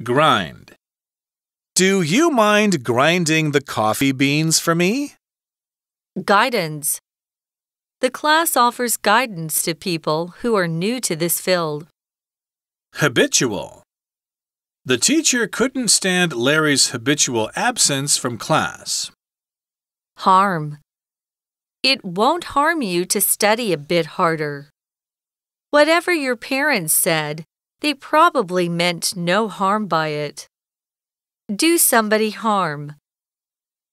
Grind. Do you mind grinding the coffee beans for me? Guidance. The class offers guidance to people who are new to this field. Habitual. The teacher couldn't stand Larry's habitual absence from class. Harm. It won't harm you to study a bit harder. Whatever your parents said, they probably meant no harm by it. Do somebody harm.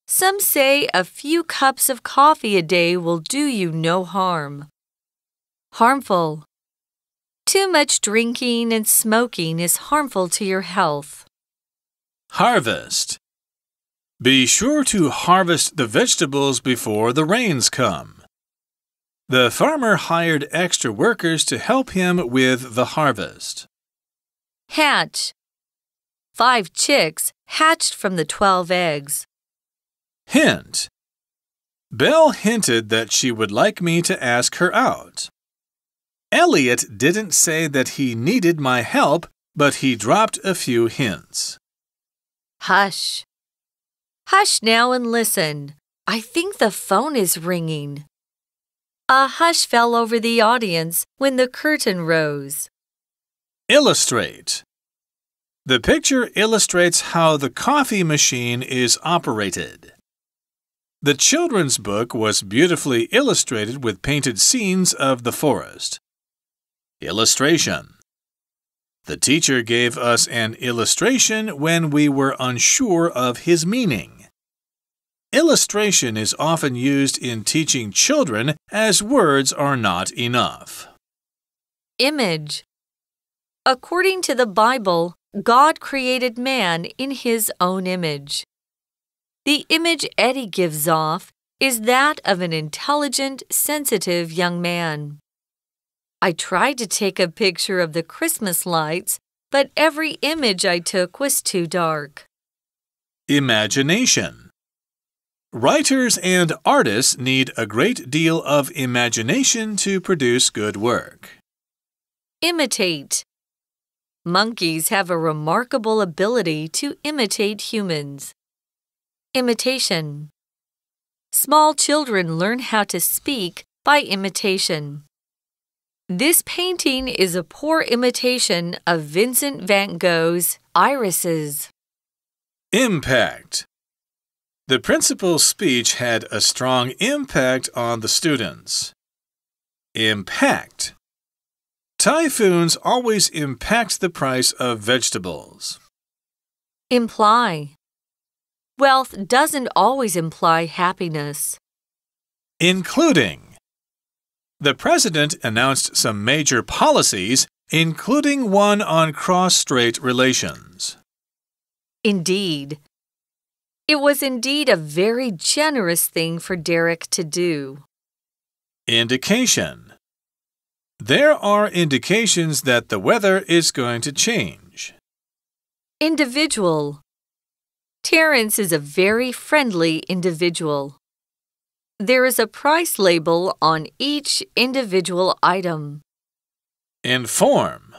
Some say a few cups of coffee a day will do you no harm. Harmful. Too much drinking and smoking is harmful to your health. Harvest. Be sure to harvest the vegetables before the rains come. The farmer hired extra workers to help him with the harvest. Hatch. 5 chicks hatched from the 12 eggs. Hint. Belle hinted that she would like me to ask her out. Elliot didn't say that he needed my help, but he dropped a few hints. Hush. Hush now and listen. I think the phone is ringing. A hush fell over the audience when the curtain rose. Illustrate. The picture illustrates how the coffee machine is operated. The children's book was beautifully illustrated with painted scenes of the forest. Illustration. The teacher gave us an illustration when we were unsure of his meaning. Illustration is often used in teaching children as words are not enough. Image. According to the Bible, God created man in His own image. The image Eddie gives off is that of an intelligent, sensitive young man. I tried to take a picture of the Christmas lights, but every image I took was too dark. Imagination. Writers and artists need a great deal of imagination to produce good work. Imitate. Monkeys have a remarkable ability to imitate humans. Imitation. Small children learn how to speak by imitation. This painting is a poor imitation of Vincent van Gogh's irises. Impact. The principal's speech had a strong impact on the students. Impact. Typhoons always impact the price of vegetables. Imply. Wealth doesn't always imply happiness. Including. The president announced some major policies, including one on cross-strait relations. Indeed. It was indeed a very generous thing for Derek to do. Indication. There are indications that the weather is going to change. Individual. Terence is a very friendly individual. There is a price label on each individual item. Inform.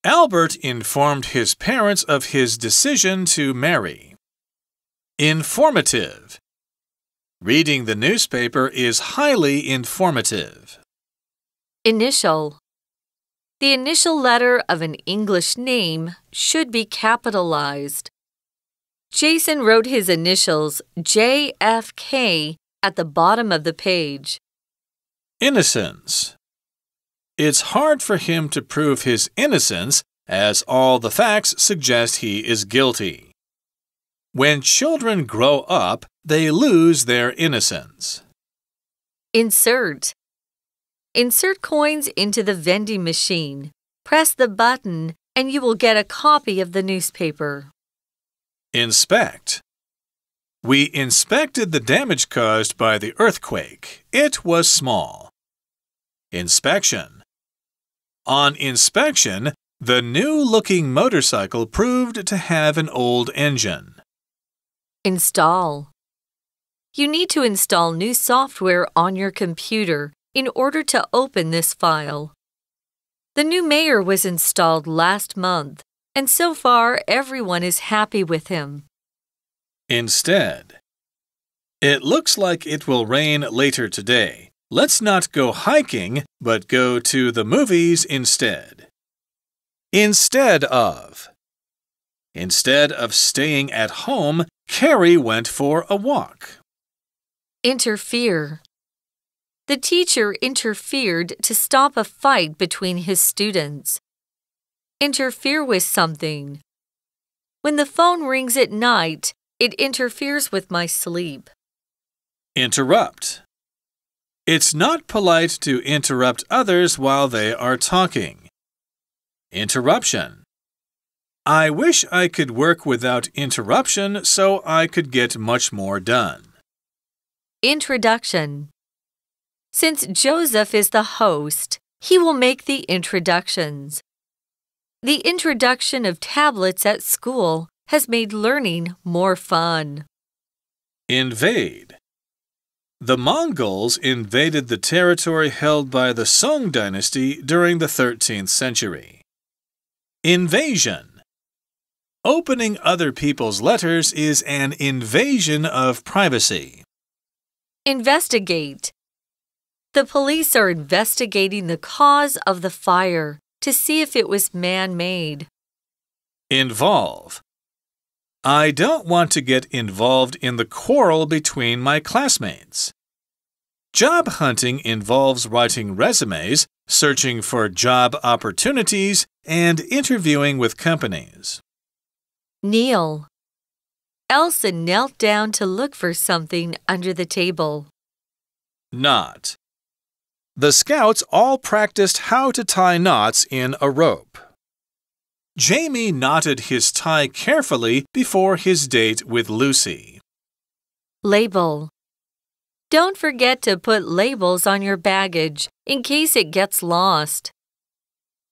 Albert informed his parents of his decision to marry. Informative. Reading the newspaper is highly informative. Initial. The initial letter of an English name should be capitalized. Jason wrote his initials JFK at the bottom of the page. Innocence. It's hard for him to prove his innocence, as all the facts suggest he is guilty. When children grow up, they lose their innocence. Insert. Insert coins into the vending machine. Press the button and you will get a copy of the newspaper. Inspect. We inspected the damage caused by the earthquake. It was small. Inspection. On inspection, the new-looking motorcycle proved to have an old engine. Install. You need to install new software on your computer in order to open this file. The new mayor was installed last month, and so far everyone is happy with him. Instead. It looks like it will rain later today. Let's not go hiking, but go to the movies instead. Instead of. Instead of staying at home, Carrie went for a walk. Interfere. The teacher interfered to stop a fight between his students. Interfere with something. When the phone rings at night, it interferes with my sleep. Interrupt. It's not polite to interrupt others while they are talking. Interruption. I wish I could work without interruption so I could get much more done. Introduction. Since Joseph is the host, he will make the introductions. The introduction of tablets at school has made learning more fun. Invade. The Mongols invaded the territory held by the Song dynasty during the 13th century. Invasion. Opening other people's letters is an invasion of privacy. Investigate. The police are investigating the cause of the fire to see if it was man-made. Involve. I don't want to get involved in the quarrel between my classmates. Job hunting involves writing resumes, searching for job opportunities, and interviewing with companies. Kneel. Elsa knelt down to look for something under the table. Knot. The scouts all practiced how to tie knots in a rope. Jamie knotted his tie carefully before his date with Lucy. Label. Don't forget to put labels on your baggage in case it gets lost.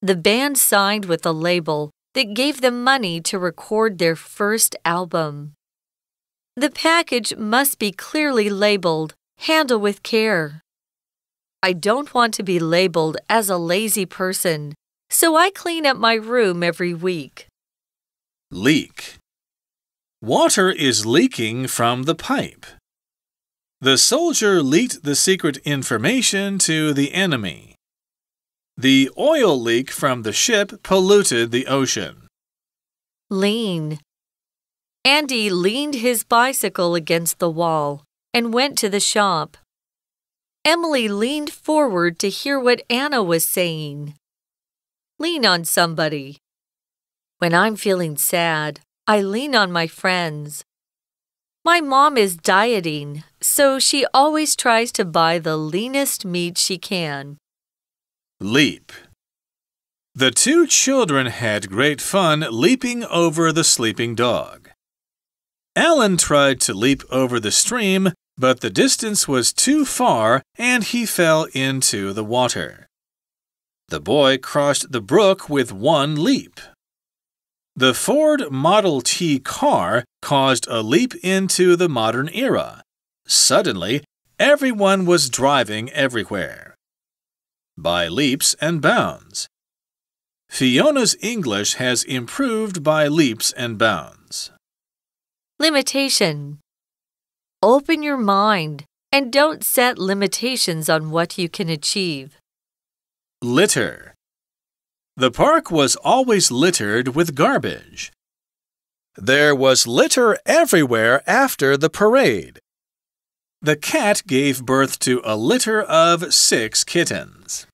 The band signed with a label that gave them money to record their first album. The package must be clearly labeled. Handle with care. I don't want to be labeled as a lazy person, so I clean up my room every week. Leak. Water is leaking from the pipe. The soldier leaked the secret information to the enemy. The oil leak from the ship polluted the ocean. Lean. Andy leaned his bicycle against the wall and went to the shop. Emily leaned forward to hear what Anna was saying. Lean on somebody. When I'm feeling sad, I lean on my friends. My mom is dieting, so she always tries to buy the leanest meat she can. Leap. The two children had great fun leaping over the sleeping dog. Alan tried to leap over the stream, but the distance was too far and he fell into the water. The boy crossed the brook with one leap. The Ford Model T car caused a leap into the modern era. Suddenly, everyone was driving everywhere. By leaps and bounds. Fiona's English has improved by leaps and bounds. Limitation. Open your mind and don't set limitations on what you can achieve. Litter. The park was always littered with garbage. There was litter everywhere after the parade. The cat gave birth to a litter of 6 kittens.